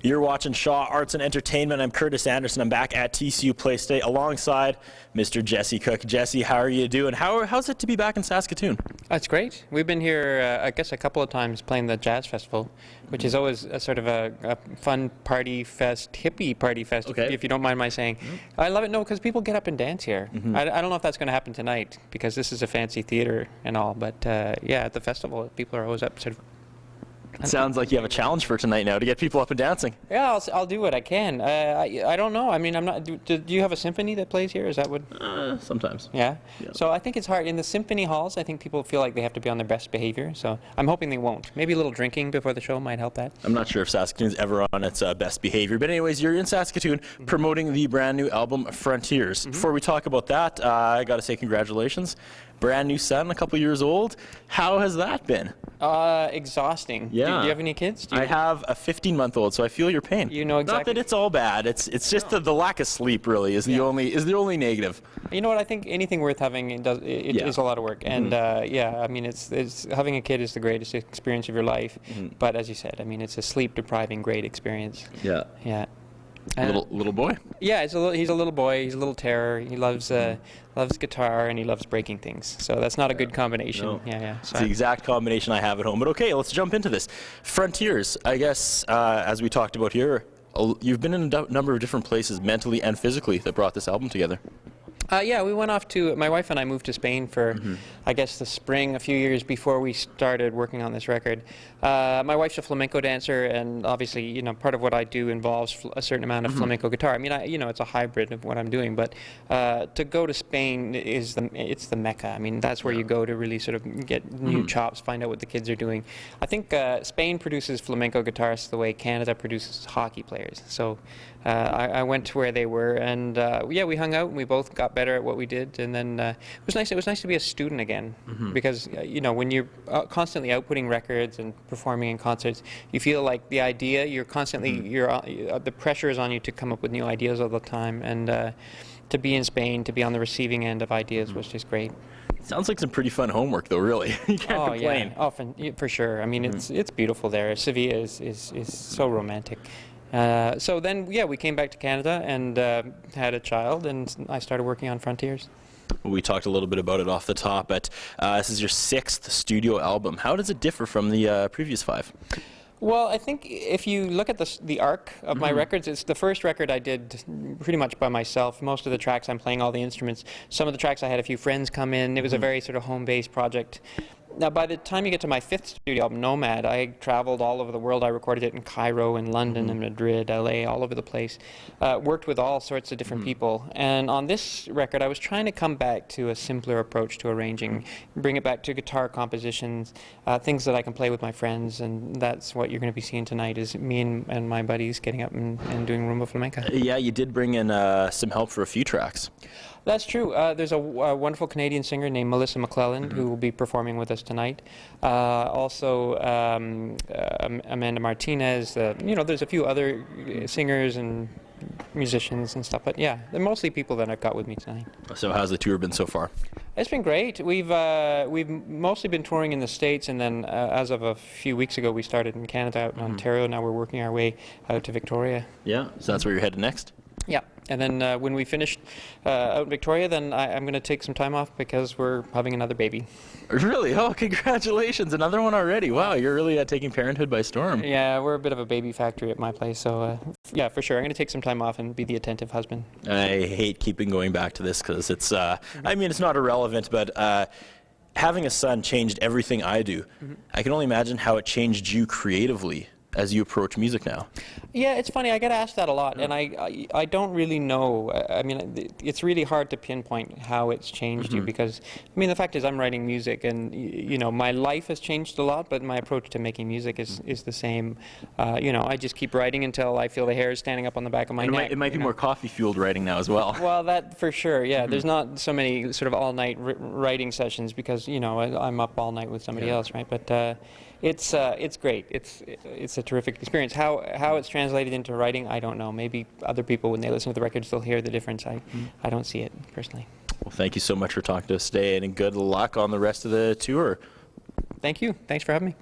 You're watching Shaw Arts and Entertainment. I'm Curtis Anderson. I'm back at TCU Place Day alongside Mr. Jesse Cook. Jesse, how are you doing? How's it to be back in Saskatoon? It's great. We've been here, I guess, a couple of times playing the Jazz Festival, which is always a sort of a fun party fest, hippie party fest, if you don't mind my saying. I love it, because people get up and dance here. I don't know if that's going to happen tonight, because this is a fancy theater and all, but yeah, at the festival, people are always up sort of. It sounds like you have a challenge for tonight now to get people up and dancing. Yeah, I'll do what I can. I don't know. I mean, I'm not. Do you have a symphony that plays here? Is that what? Sometimes. Yeah? So I think it's hard in the symphony halls. I think people feel like they have to be on their best behavior. So I'm hoping they won't. Maybe a little drinking before the show might help that. I'm not sure if Saskatoon's ever on its best behavior, but anyways, you're in Saskatoon promoting the brand new album Frontiers. Before we talk about that, I got to say congratulations. Brand new son, a couple years old. How has that been? Exhausting. Yeah. Do you have any kids? I have a 15-month-old, so I feel your pain. You know exactly. Not that it's all bad. It's just the lack of sleep really is the only negative. You know what? I think anything worth having is a lot of work, and yeah, I mean, it's having a kid is the greatest experience of your life. But as you said, I mean, it's a sleep-depriving great experience. Yeah. Yeah. Little boy. Yeah, he's a little boy. He's a little terror. He loves guitar and he loves breaking things. So that's not a good combination. No. Yeah. It's the exact combination I have at home. But okay, let's jump into this. Frontiers. I guess as we talked about here, you've been in a number of different places, mentally and physically, that brought this album together. Yeah, we went off to, my wife and I moved to Spain for, I guess, the spring, a few years before we started working on this record. My wife's a flamenco dancer, and obviously, you know, part of what I do involves a certain amount of flamenco guitar. I mean, you know, it's a hybrid of what I'm doing, but to go to Spain it's the Mecca. I mean, that's where you go to really sort of get new chops, find out what the kids are doing. I think Spain produces flamenco guitarists the way Canada produces hockey players. So I went to where they were, and yeah, we hung out, and we both got better at what we did, and then it was nice. It was nice to be a student again, because you know, when you're constantly outputting records and performing in concerts, you feel like the idea you're constantly the pressure is on you to come up with new ideas all the time, and to be in Spain, to be on the receiving end of ideas was just great. Sounds like some pretty fun homework, though. Really, you can't complain. Yeah, for sure. I mean, it's beautiful there. Sevilla is so romantic. So then, yeah, we came back to Canada and had a child, and I started working on Frontiers. We talked a little bit about it off the top, but this is your 6th studio album. How does it differ from the previous 5? Well, I think if you look at the arc of my records, it's the first record I did pretty much by myself. Most of the tracks I'm playing all the instruments. Some of the tracks I had a few friends come in. It was a very sort of home-based project. Now, by the time you get to my 5th studio album, Nomad, I traveled all over the world. I recorded it in Cairo, in London, in Madrid, LA, all over the place. Worked with all sorts of different people. And on this record, I was trying to come back to a simpler approach to arranging, bring it back to guitar compositions, things that I can play with my friends. And that's what you're going to be seeing tonight, is me and my buddies getting up and doing Rumba Flamenca. Yeah, you did bring in some help for a few tracks. That's true. There's a wonderful Canadian singer named Melissa McClelland who will be performing with us tonight. Also, Amanda Martinez. You know, there's a few other singers and musicians and stuff. But yeah, they're mostly people that I've got with me tonight. So how's the tour been so far? It's been great. We've mostly been touring in the States, and then as of a few weeks ago, we started in Canada, out in Ontario. Now we're working our way out to Victoria. Yeah. So that's where you're headed next? Yeah, and then when we finish out in Victoria, then I'm going to take some time off because we're having another baby. Really? Oh, congratulations. Another one already. Wow, you're really taking parenthood by storm. Yeah, we're a bit of a baby factory at my place, so yeah, for sure. I'm going to take some time off and be the attentive husband. I hate going back to this because it's, I mean, it's not irrelevant, but having a son changed everything I do. I can only imagine how it changed you creatively as you approach music now. Yeah, it's funny. I get asked that a lot, and I don't really know. I mean, it's really hard to pinpoint how it's changed you, because, I mean, the fact is I'm writing music, and, you know, my life has changed a lot, but my approach to making music is the same. You know, I just keep writing until I feel the hairs standing up on the back of my neck. It might be more coffee-fueled writing now as well. Well, that for sure, yeah. There's not so many sort of all-night writing sessions because, you know, I'm up all night with somebody else, right? But it's great. It's a terrific experience. How it's translated into writing, I don't know. Maybe other people, when they listen to the records, they'll hear the difference. I don't see it personally. Well, thank you so much for talking to us today, and good luck on the rest of the tour. Thank you. Thanks for having me.